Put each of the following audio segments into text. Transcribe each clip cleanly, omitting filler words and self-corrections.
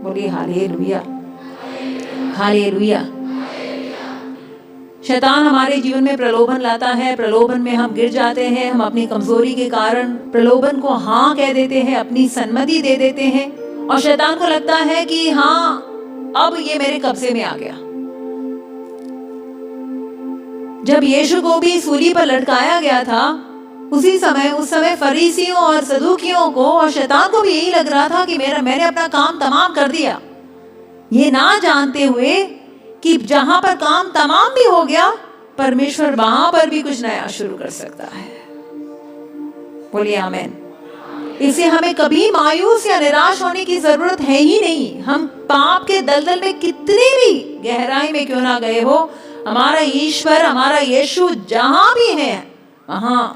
बोलिए hallelujah, hallelujah. शैतान हमारे जीवन में प्रलोभन लाता है, प्रलोभन में हम गिर जाते हैं, हम अपनी कमजोरी के कारण प्रलोभन को हाँ कह देते हैं, अपनी सम्मति दे देते हैं और शैतान को लगता है कि हाँ अब ये मेरे कब्जे में आ गया। जब यीशु को भी सूली पर लटकाया गया था, उस समय फरीसियों और सदूकियों को और शैतान को भी यही लग रहा था कि मैंने अपना काम तमाम कर दिया, ये ना जानते हुए कि जहां पर काम तमाम भी हो गया, परमेश्वर वहां पर भी कुछ नया शुरू कर सकता है। बोलिए आमीन। इसे हमें कभी मायूस या निराश होने की जरूरत है ही नहीं। हम पाप के दलदल में कितने भी गहराई में क्यों ना गए हो, हमारा ईश्वर, हमारा यीशु जहां भी है वहां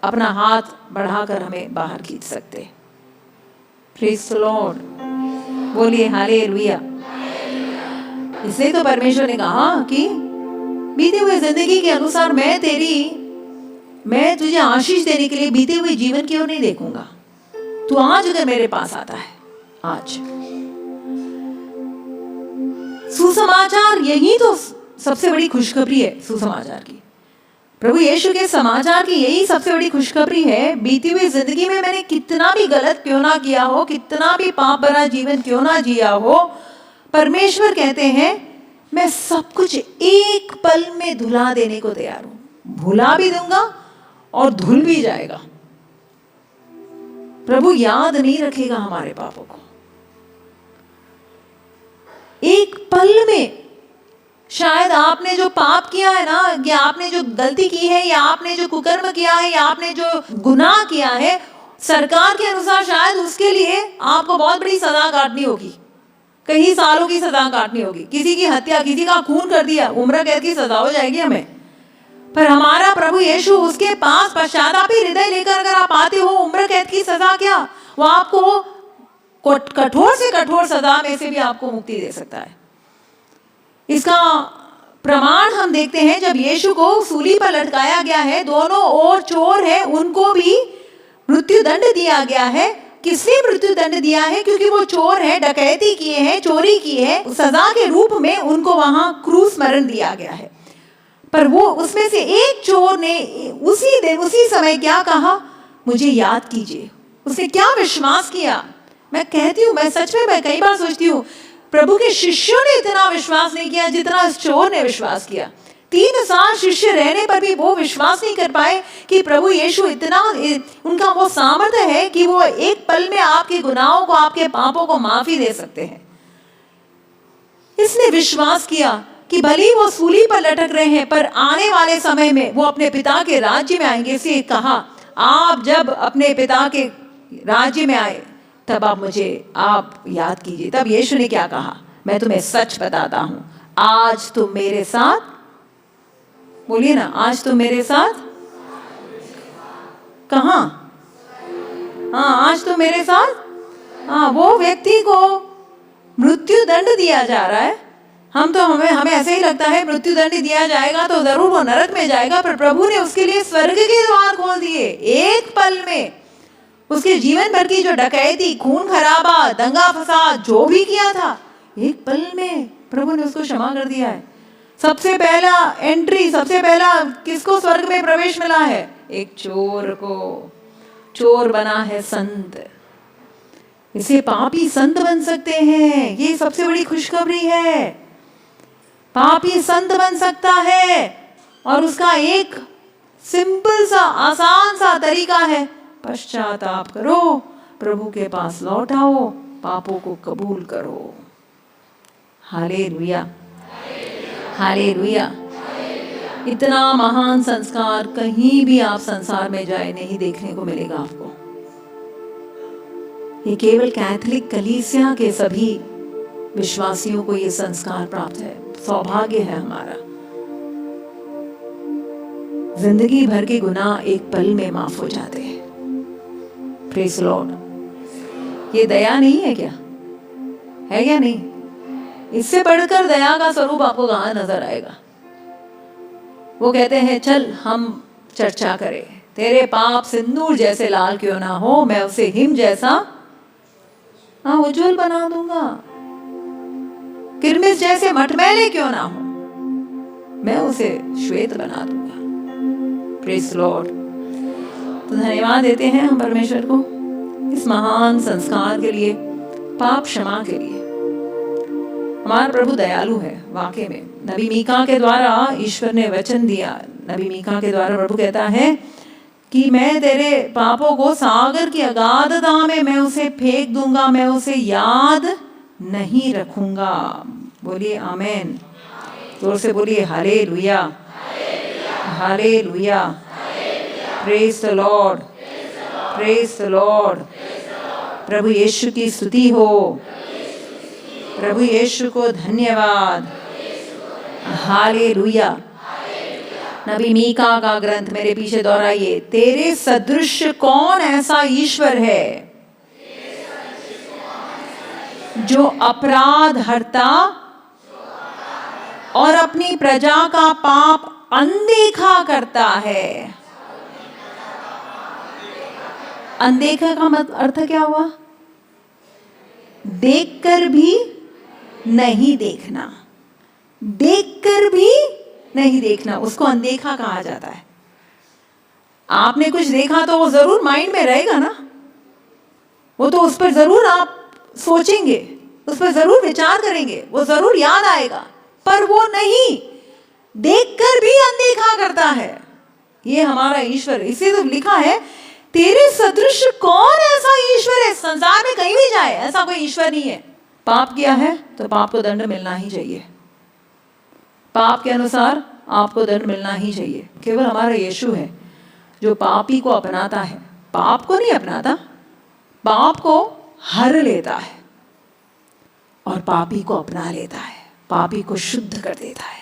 अपना हाथ बढ़ाकर हमें बाहर खींच सकते। Praise the Lord. बोलिए हालेलुया। इसलिए तो परमेश्वर ने कहा कि बीते हुए जिंदगी के अनुसार मैं तुझे आशीष देने के लिए बीते हुए जीवन की ओर नहीं देखूंगा। तू आज अगर मेरे पास आता है, आज सुसमाचार, यही तो सबसे बड़ी खुशखबरी है सुसमाचार की। प्रभु यीशु के समाचार की यही सबसे बड़ी खुशखबरी है। बीती हुई जिंदगी में मैंने कितना भी गलत क्यों ना किया हो, कितना भी पाप भरा जीवन क्यों ना जिया हो, परमेश्वर कहते हैं मैं सब कुछ एक पल में धुला देने को तैयार हूं। भुला भी दूंगा और धुल भी जाएगा। प्रभु याद नहीं रखेगा हमारे पापों को। एक पल में शायद आपने जो पाप किया है ना, या आपने जो गलती की है, या आपने जो कुकर्म किया है, या आपने जो गुनाह किया है, सरकार के अनुसार शायद उसके लिए आपको बहुत बड़ी सजा काटनी होगी, कई सालों की सजा काटनी होगी। किसी की हत्या, किसी का खून कर दिया, उम्र कैद की सजा हो जाएगी हमें। पर हमारा प्रभु यीशु, उसके पास पश्चातापी हृदय लेकर अगर आप आते हो, उम्र कैद की सजा क्या, वो आपको कठोर से कठोर सजा में से भी आपको मुक्ति दे सकता है। इसका प्रमाण हम देखते हैं जब यीशु को सूली पर लटकाया गया है, दोनों ओर चोर है, उनको भी मृत्यु दंड दिया गया है। किसने मृत्यु दंड दिया है? क्योंकि वो चोर है, डकैती किए हैं, चोरी की है, सजा के रूप में उनको वहां क्रूस मरण दिया गया है। पर वो उसमें से एक चोर ने उसी समय क्या कहा? मुझे याद कीजिए। उसने क्या विश्वास किया? मैं कहती हूँ, मैं सच में मैं कई बार सोचती हूँ, प्रभु के शिष्यों ने इतना विश्वास नहीं किया जितना इस चोर ने विश्वास किया। 3 साल शिष्य रहने पर भी वो विश्वास नहीं कर पाए कि प्रभु यीशु इतना, उनका वो सामर्थ्य है कि वो एक पल में आपके गुनाहों को, आपके पापों को माफी दे सकते हैं। इसने विश्वास किया कि भले ही वो सूली पर लटक रहे हैं, पर आने वाले समय में वो अपने पिता के राज्य में आएंगे। इसलिए कहा, आप जब अपने पिता के राज्य में आए तब आप याद कीजिए। तब यीशु ने क्या कहा? मैं तुम्हें सच बताता हूं, आज तुम मेरे साथ, बोलिए ना, आज तुम मेरे साथ कहां? हाँ, आज तुम मेरे साथ। हाँ, वो व्यक्ति को मृत्यु दंड दिया जा रहा है। हमें ऐसे ही लगता है मृत्यु दंड दिया जाएगा तो जरूर वो नरक में जाएगा, पर प्रभु ने उसके लिए स्वर्ग के द्वार खोल दिए। एक पल में उसके जीवन भर की जो डकैती, खून खराबा, दंगा फसाद जो भी किया था, एक पल में प्रभु ने उसको क्षमा कर दिया है। सबसे पहला किसको स्वर्ग में प्रवेश मिला है? एक चोर को। चोर बना है संत। इसे पापी संत बन सकते हैं। ये सबसे बड़ी खुशखबरी है। पापी संत बन सकता है और उसका एक सिंपल सा, आसान सा तरीका है, पश्चाताप करो, प्रभु के पास लौट आओ, पापों को कबूल करो। Hallelujah, hallelujah. इतना महान संस्कार कहीं भी आप संसार में जाए नहीं देखने को मिलेगा आपको। ये केवल कैथोलिक कलीसिया के सभी विश्वासियों को ये संस्कार प्राप्त है। सौभाग्य है हमारा। जिंदगी भर के गुनाह एक पल में माफ हो जाते हैं। Praise the Lord. ये दया नहीं है क्या? है क्या नहीं? इससे बढ़कर दया का स्वरूप आपको कहां नजर आएगा? वो कहते हैं, चल हम चर्चा करें। तेरे पाप सिंदूर जैसे लाल क्यों ना हो, मैं उसे हिम जैसा हाँ, उज्जवल बना दूंगा। किरमिस जैसे मटमैले क्यों ना हो, मैं उसे श्वेत बना दूंगा। Praise Lord. तो धन्यवाद देते हैं हम परमेश्वर को इस महान संस्कार के लिए, पाप क्षमा के लिए। हमारा प्रभु दयालु है वाकई में। नबी मीका के द्वारा ईश्वर ने वचन दिया। नबी मीका के द्वारा प्रभु कहता है कि मैं तेरे पापों को सागर की अगाधता में मैं उसे फेंक दूंगा, मैं उसे याद नहीं रखूंगा। बोलिए आमेन। जोर से बोलिए hallelujah, hallelujah. Praise the lord, praise the lord. प्रभु यीशु की स्तुति हो, प्रभु यीशु को धन्यवाद। हालेलुया। नबी मीका का ग्रंथ मेरे पीछे दोहराइए। तेरे सदृश कौन ऐसा ईश्वर है जो अपराध हरता और अपनी प्रजा का पाप अनदेखा करता है। अनदेखा का अर्थ क्या हुआ? देखकर भी नहीं देखना, देखकर भी नहीं देखना, उसको अनदेखा कहा जाता है। आपने कुछ देखा तो वो जरूर माइंड में रहेगा ना, वो तो उस पर जरूर आप सोचेंगे, उस पर जरूर विचार करेंगे, वो जरूर याद आएगा, पर वो नहीं, देखकर भी अनदेखा करता है। ये हमारा ईश्वर। इसे तो लिखा है तेरे सदृश कौन ऐसा ईश्वर है। संसार में कहीं भी जाए ऐसा कोई ईश्वर नहीं है। पाप किया है तो पाप को दंड मिलना ही चाहिए, पाप के अनुसार आपको दंड मिलना ही चाहिए। केवल हमारा यीशु है जो पापी को अपनाता है, पाप को नहीं अपनाता, पाप को हर लेता है और पापी को अपना लेता है, पापी को शुद्ध कर देता है।